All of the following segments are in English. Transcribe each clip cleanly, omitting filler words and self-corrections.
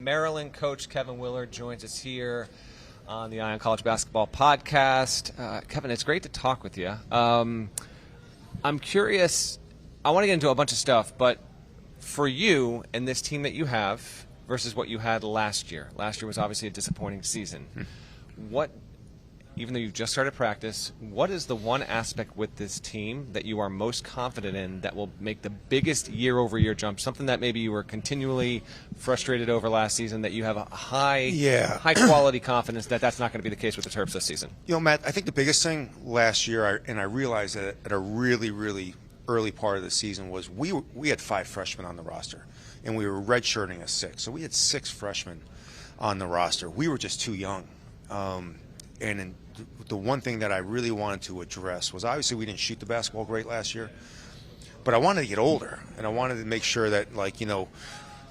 Maryland coach Kevin Willard joins us here on the Ion College Basketball Podcast. Kevin, it's great to talk with you. I'm curious. I want to get into a bunch of stuff, but for you and this team that you have versus what you had last year. Last year was obviously a disappointing season. Even though you've just started practice, what is the one aspect with this team that you are most confident in that will make the biggest year-over-year jump? Something that maybe you were continually frustrated over last season, that you have a high-quality confidence that that's not going to be the case with the Terps this season? You know, Matt, I think the biggest thing last year, and I realized that at a really, really early part of the season, was we had 5 freshmen on the roster, and we were redshirting as 6. So we had 6 freshmen on the roster. We were just too young. And the one thing that I really wanted to address was, obviously we didn't shoot the basketball great last year, but I wanted to get older, and I wanted to make sure that,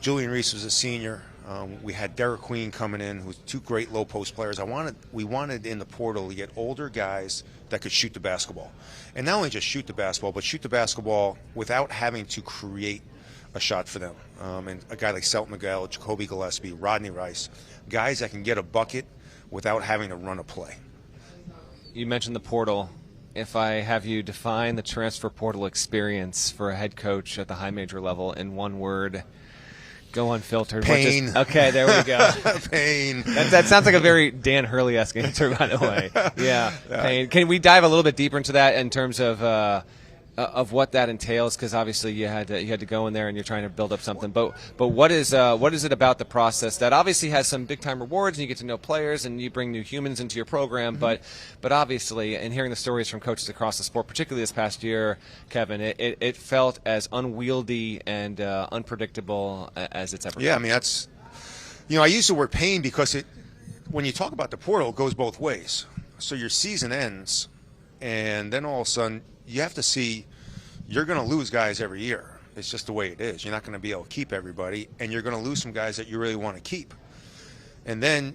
Julian Reese was a senior. We had Derek Queen coming in, who's 2 great low post players. We wanted in the portal to get older guys that could shoot the basketball, and not only just shoot the basketball, but shoot the basketball without having to create a shot for them. And a guy like Selton Miguel, Jacoby Gillespie, Rodney Rice, guys that can get a bucket without having to run a play. You mentioned the portal. If I have you define the transfer portal experience for a head coach at the high major level in one word, go unfiltered. Pain. Okay, there we go. Pain. That sounds like a very Dan Hurley-esque answer, by the way. Yeah, pain. Can we dive a little bit deeper into that in terms of what that entails? Because obviously you had to go in there and you're trying to build up something. But what is it about the process that obviously has some big time rewards, and you get to know players and you bring new humans into your program? Mm-hmm. But obviously, and hearing the stories from coaches across the sport, particularly this past year, Kevin, it felt as unwieldy and unpredictable as it's ever been. Yeah, I mean, that's, I use the word pain because when you talk about the portal, it goes both ways. So your season ends, and then all of a sudden you have to see you're going to lose guys every year. It's just the way it is. You're not going to be able to keep everybody, and you're going to lose some guys that you really want to keep. And then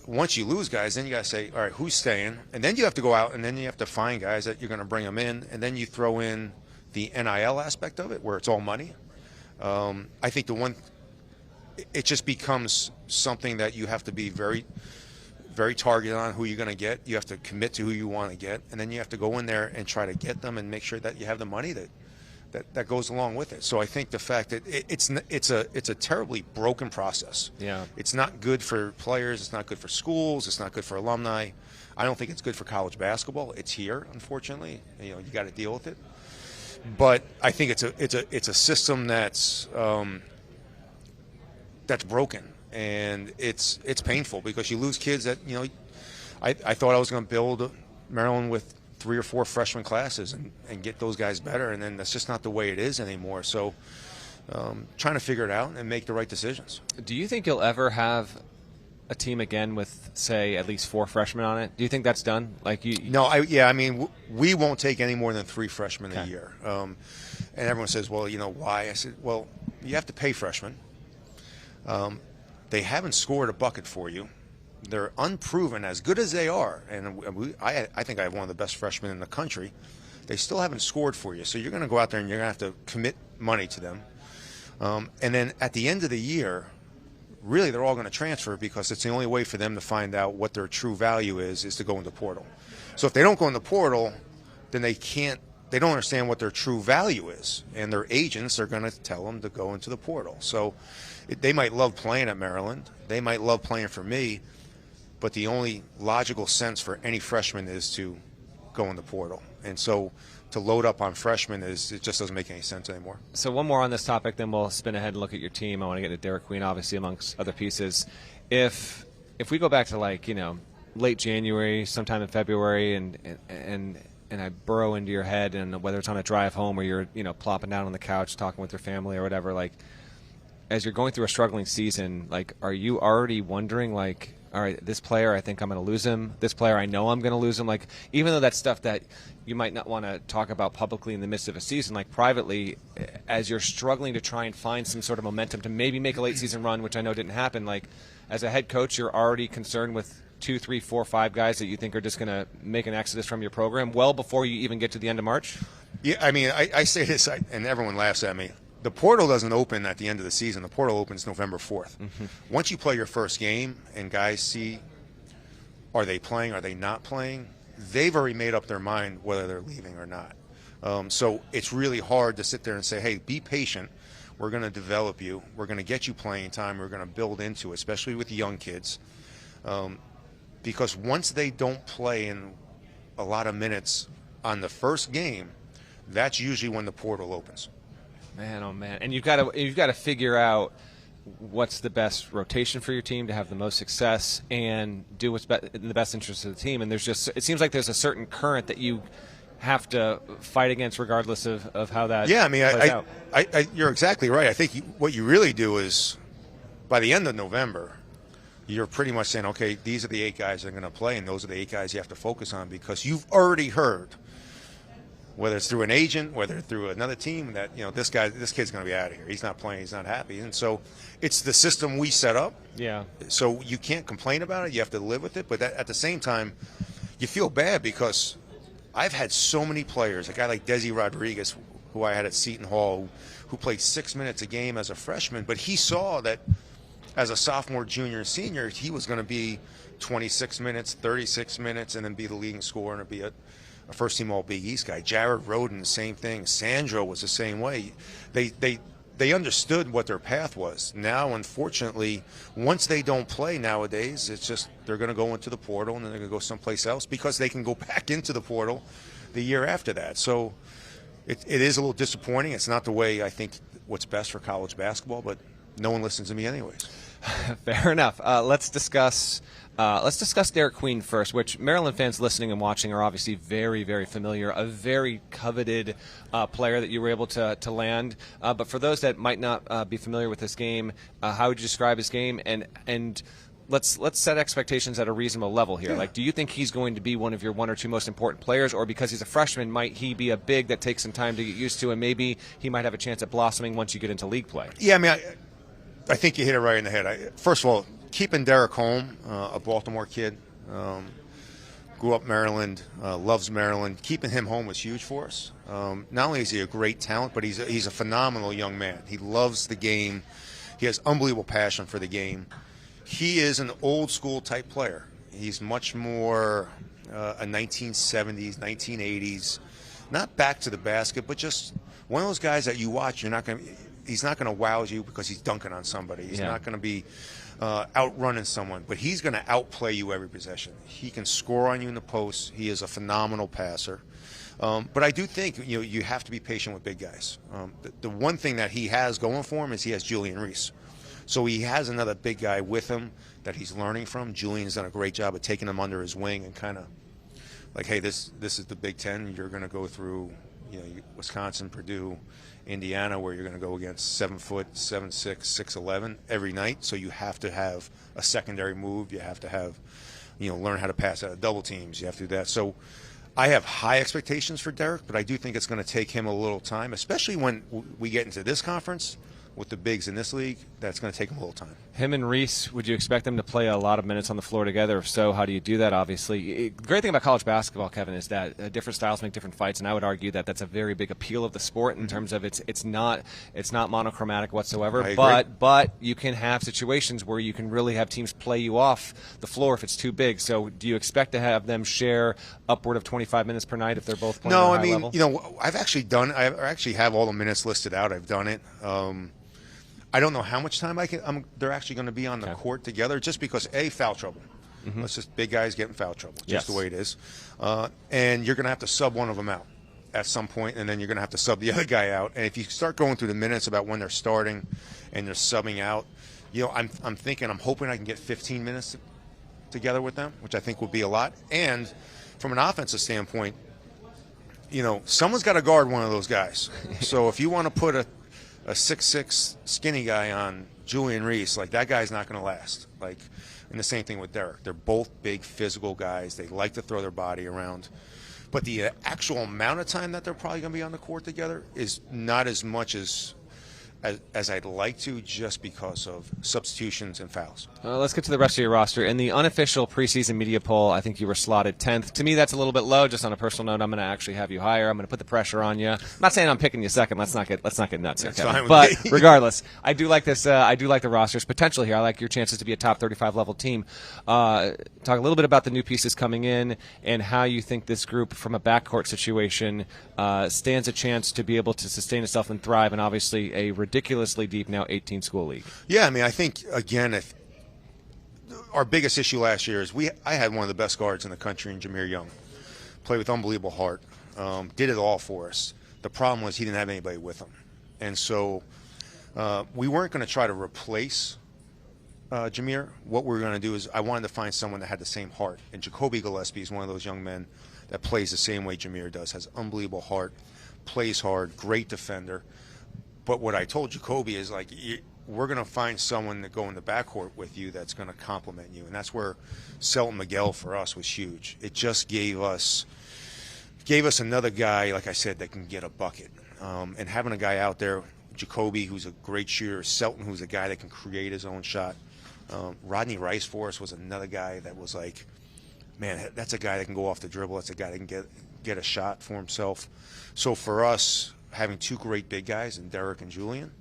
once you lose guys, then you got to say, all right, who's staying? And then you have to go out, and then you have to find guys that you're going to bring them in, and then you throw in the NIL aspect of it, where it's all money. I think it just becomes something that you have to be very, very targeted on who you're going to get. You have to commit to who you want to get, and then you have to go in there and try to get them and make sure that you have the money that goes along with it. So I think the fact that it's a terribly broken process. Yeah, it's not good for players. It's not good for schools. It's not good for alumni. I don't think it's good for college basketball. It's here, unfortunately. You got to deal with it. But I think it's a system that's broken. And it's painful because you lose kids that, I thought I was going to build Maryland with 3 or 4 freshman classes and get those guys better, and then that's just not the way it is anymore. So trying to figure it out and make the right decisions. Do you think you'll ever have a team again with, say, at least 4 freshmen on it? Do you think that's done? No, we won't take any more than 3 freshmen a year. And everyone says, well, why? I said, well, you have to pay freshmen. They haven't scored a bucket for you. They're unproven, as good as they are. And I think I have one of the best freshmen in the country. They still haven't scored for you. So you're going to go out there and you're going to have to commit money to them. And then at the end of the year, really they're all going to transfer because it's the only way for them to find out what their true value is to go in the portal. So if they don't go in the portal, then they don't understand what their true value is. And their agents are going to tell them to go into the portal. So they might love playing at Maryland. They might love playing for me. But the only logical sense for any freshman is to go in the portal. And so to load up on freshmen it just doesn't make any sense anymore. So one more on this topic, then we'll spin ahead and look at your team. I want to get to Derek Queen, obviously, amongst other pieces. If we go back to late January, sometime in February, and I burrow into your head, and whether it's on a drive home or you're plopping down on the couch talking with your family or whatever, as you're going through a struggling season, are you already wondering, all right, this player, I think I'm going to lose him. This player, I know I'm going to lose him. Even though that's stuff that you might not want to talk about publicly in the midst of a season, privately, as you're struggling to try and find some sort of momentum to maybe make a late season run, which I know didn't happen, as a head coach, you're already concerned with 2, 3, 4, 5 guys that you think are just going to make an exodus from your program well before you even get to the end of March? Yeah, I mean, I say this, and everyone laughs at me. the portal doesn't open at the end of the season. The portal opens November 4th. Mm-hmm. Once you play your first game and guys see, are they playing, are they not playing, they've already made up their mind whether they're leaving or not. So it's really hard to sit there and say, hey, be patient. We're going to develop you. We're going to get you playing time. We're going to build into it, especially with young kids. Because once they don't play in a lot of minutes on the first game, that's usually when the portal opens. Man, oh man! And you've got to figure out what's the best rotation for your team to have the most success and do what's in the best interest of the team. And it seems like there's a certain current that you have to fight against regardless of how that plays out. You're exactly right. I think what you really do is by the end of November, you're pretty much saying, okay, these are the 8 guys that are going to play, and those are the 8 guys you have to focus on, because you've already heard, whether it's through an agent, whether through another team, that this kid's going to be out of here. He's not playing. He's not happy. And so it's the system we set up. Yeah. So you can't complain about it. You have to live with it. But at the same time, you feel bad, because I've had so many players, a guy like Desi Rodriguez, who I had at Seton Hall, who played 6 minutes a game as a freshman, but he saw that as a sophomore, junior, and senior, he was going to be 26 minutes, 36 minutes, and then be the leading scorer and be a first-team All-Big East guy. Jared Roden, the same thing. Sandro was the same way. They understood what their path was. Now, unfortunately, once they don't play nowadays, it's just they're going to go into the portal and then they're going to go someplace else, because they can go back into the portal the year after that. So it is a little disappointing. It's not the way I think what's best for college basketball, but no one listens to me anyways. Fair enough. Let's discuss Derek Queen first, which Maryland fans listening and watching are obviously very, very familiar. A very coveted player that you were able to land. But for those that might not be familiar with this game, how would you describe his game? And let's set expectations at a reasonable level here. Yeah. Like, do you think he's going to be one of your 1 or 2 most important players, or because he's a freshman, might he be a big that takes some time to get used to, and maybe he might have a chance at blossoming once you get into league play? Yeah, I mean, I think you hit it right in the head. First of all, keeping Derek home, a Baltimore kid, grew up Maryland, loves Maryland. Keeping him home was huge for us. Not only is he a great talent, but he's a phenomenal young man. He loves the game. He has unbelievable passion for the game. He is an old-school type player. He's much more a 1970s, 1980s, not back to the basket, but just one of those guys that you watch, he's not going to wow you because he's dunking on somebody. He's not going to be outrunning someone, but he's going to outplay you every possession. He can score on you in the post. He is a phenomenal passer. But I do think you have to be patient with big guys. The one thing that he has going for him is he has Julian Reese. So he has another big guy with him that he's learning from. Julian's done a great job of taking him under his wing and kind of like, hey, this is the Big Ten. You're going to go through Wisconsin, Purdue, Indiana, where you're going to go against 7 foot, 7'6", 6'11" every night. So you have to have a secondary move. You have to have, learn how to pass out of double teams. You have to do that. So I have high expectations for Derek, but I do think it's going to take him a little time, especially when we get into this conference with the bigs in this league. That's going to take him a little time. Him and Reese, would you expect them to play a lot of minutes on the floor together? If so, how do you do that? Obviously, the great thing about college basketball, Kevin, is that different styles make different fights, and I would argue that that's a very big appeal of the sport in terms of it's not monochromatic whatsoever. But you can have situations where you can really have teams play you off the floor if it's too big. So, do you expect to have them share upward of 25 minutes per night if they're both playing at a high level? No, I actually have all the minutes listed out. I've done it. I don't know how much time they're actually going to be on the court together, just because foul trouble. Let's just big guys get in foul trouble, just the way it is. And you're going to have to sub one of them out at some point, and then you're going to have to sub the other guy out. And if you start going through the minutes about when they're starting and they're subbing out, I'm hoping I can get 15 minutes together with them, which I think would be a lot. And from an offensive standpoint, someone's got to guard one of those guys. So if you want to put a 6'6" skinny guy on Julian Reese, like, that guy's not going to last. Like, and the same thing with Derek. They're both big physical guys. They like to throw their body around. But the actual amount of time that they're probably going to be on the court together is not as much as as I'd like to, just because of substitutions and fouls. Let's get to the rest of your roster. In the unofficial preseason media poll, I think you were slotted 10th. To me, that's a little bit low. Just on a personal note, I'm going to actually have you higher. I'm going to put the pressure on you. I'm not saying I'm picking you second. Let's not get nuts here, Kevin. But regardless, I do like this. I do like the roster's potential here. I like your chances to be a top 35 level team. Talk a little bit about the new pieces coming in and how you think this group, from a backcourt situation, stands a chance to be able to sustain itself and thrive, and obviously a ridiculously deep now 18-school league. Yeah, I mean, I think, again, if our biggest issue last year is I had one of the best guards in the country in Jameer Young. Played with unbelievable heart. Did it all for us. The problem was he didn't have anybody with him. And so we weren't going to try to replace Jameer. What we were going to do is I wanted to find someone that had the same heart. And Jacoby Gillespie is one of those young men that plays the same way Jameer does, has unbelievable heart, plays hard, great defender. But what I told Jacoby is, like, we're going to find someone to go in the backcourt with you that's going to complement you. And that's where Selton Miguel for us was huge. It just gave us another guy, like I said, that can get a bucket. And having a guy out there, Jacoby, who's a great shooter, Selton, who's a guy that can create his own shot. Rodney Rice for us was another guy that was like, man, that's a guy that can go off the dribble. That's a guy that can get a shot for himself. So for us, having two great big guys in Derek and Julian,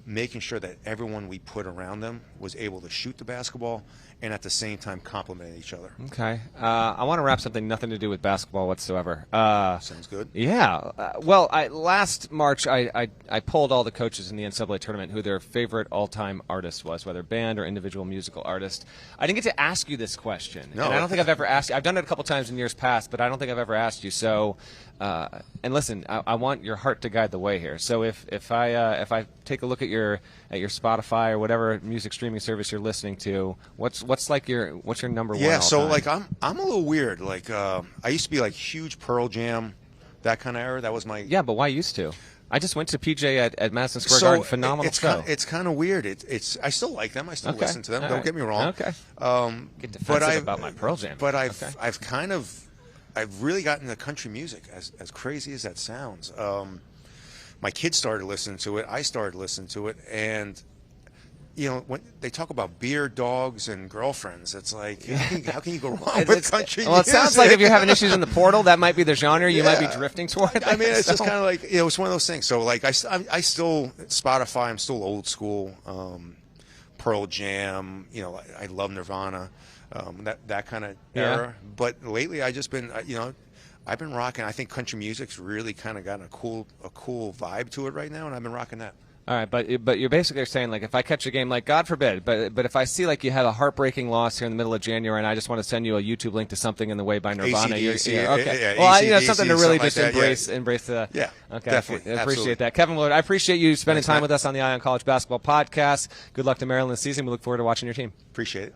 making sure that everyone we put around them was able to shoot the basketball and at the same time complement each other. Okay. I want to wrap something nothing to do with basketball whatsoever. Sounds good. Yeah. Well, last March I polled all the coaches in the NCAA tournament who their favorite all-time artist was, whether band or individual musical artist. I didn't get to ask you this question. No. And I don't think I've ever asked you. I've done it a couple times in years past, but I don't think I've ever asked you. So, and listen, I want your heart to guide the way here. So if I take a look at your Spotify or whatever music streaming service you're listening to, what's your number one? Yeah, so all-time? like I'm a little weird. Like I used to be like huge Pearl Jam, that kind of era. That was my Yeah, but why used to? I just went to PJ at Madison Square Garden. Phenomenal show. It's kind of weird. I still like them. I still listen to them. All Don't right. get me wrong. Okay. Get defensive But about my Pearl Jam. But I've really gotten into country music, as crazy as that sounds. My kids started listening to it. I started listening to it, and you know, when they talk about beer, dogs, and girlfriends, it's like, how can you go wrong with country music? Well, it sounds like if you're having issues in the portal, that might be the genre you might be drifting toward. I mean, it's just kind of like, you know, it's one of those things. So, like, I still, Spotify, I'm still old school. Pearl Jam, you know, I love Nirvana, that kind of era. But lately, I just been, you know, I've been rocking. I think country music's really kind of gotten a cool vibe to it right now, and I've been rocking that. All right, but you're basically saying, like, if I catch a game, like, God forbid, but if I see, like, you had a heartbreaking loss here in the middle of January, and I just want to send you a YouTube link to Something in the Way by Nirvana, AC/DC, okay. yeah, Well, AC/DC, something to really just like embrace the. Yeah, okay, definitely, I appreciate absolutely. that, Kevin Willard. I appreciate you spending Thanks, time man. with us on the Eye on College Basketball Podcast. Good luck to Maryland this season. We look forward to watching your team. Appreciate it.